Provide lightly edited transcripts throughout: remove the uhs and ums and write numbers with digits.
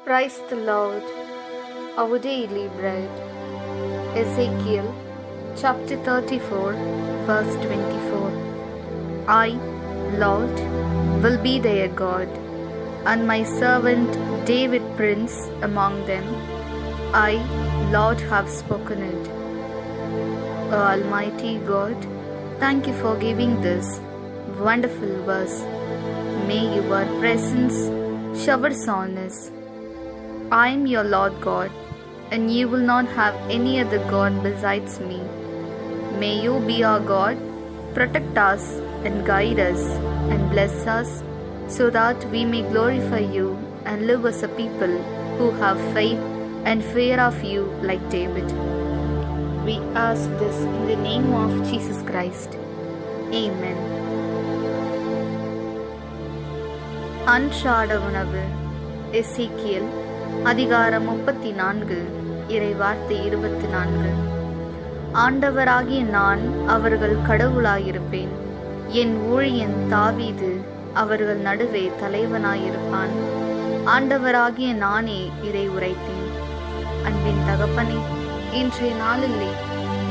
Praise the Lord, our daily bread. Ezekiel chapter 34, verse 24. I, Lord, will be their God, and my servant David prince among them. I, Lord, have spoken it. O Almighty God, thank you for giving this wonderful verse. May your presence showers on us. I am your Lord God, and you will not have any other God besides me. May you be our God, protect us and guide us and bless us, so that we may glorify you and live as a people who have faith and fear of you like David. We ask this in the name of Jesus Christ. Amen. அன்றாட உணவு. எசேக்கியேல் அதிகாரம் 34 இறை வார்த்தை 24. ஆண்டவராகிய நான் அவர்கள் கடவுளாயிருப்பேன். என் ஊழியன் தாவீது அவர்கள் நடுவே தலைவனாயிருப்பான். ஆண்டவராகிய நானே இதை உரைத்தேன். அன்பின் தகப்பனே, இன்றைய நாளிலே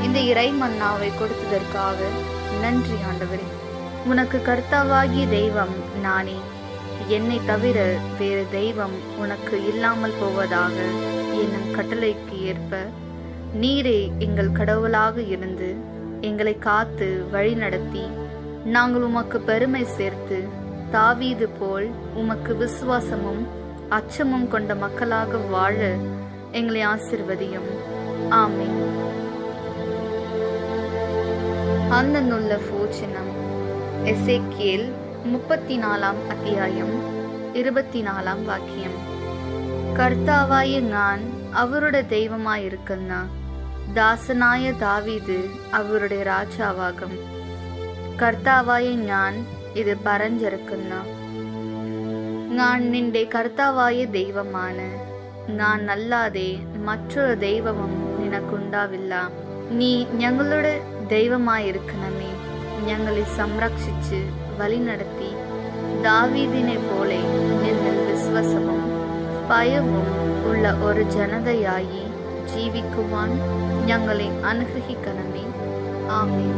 இந்த இறை மன்னாவை கொடுத்ததற்காக நன்றி ஆண்டவரே. உனக்கு கர்த்தாவாகிய தெய்வம் நானே. என்னை தவிர வேறு தெய்வம் உனக்கு இல்லாமல் போவதாக என்னும் கட்டளைக்கு ஏற்ப நீரே எங்கள் கடவுளாக இருந்து எங்களை காத்து வழி நடத்தி நாங்கள் உமக்கு பெருமை சேர்த்து தாவீது போல் உமக்கு விசுவாசமும் அச்சமும் கொண்ட மக்களாக வாழ எங்களை ஆசிர்வதியும். ஆமென். அந்த நுள்ள போச்சனம். எசேக்கியேல் 34 அத்தியாயம் 24 வாக்கியம். கர்த்தாவாய நான் அவருடைய தெய்வமாயிருக்கന്ന ദാസനായ ദാവീദ് അവരുടെ രാജാവാകും. കർത്താവായ ഞാൻ ഇത് പറഞ്ഞിരിക്കുന്ന. ഞാൻ നിന്റെ കർത്താവായ ദൈവമാണ്. ഞാൻ അല്ലാതെ മറ്റൊരു ദൈവവും നിനക്കുണ്ടാവില്ല. നീ ഞങ്ങളുടെ ദൈവമായിരിക്കണമേ. ഞങ്ങളെ സംരക്ഷിച്ച് വഴി നടത്തി ദാവീദിനെ പോലെ എന്നിൽ വിശ്വാസവും ഭയവും ഉള്ള ഒരു ജനതയായി ജീവിക്കുവാൻ ഞങ്ങളെ അനുഗ്രഹിക്കണമേ. ആമേൻ.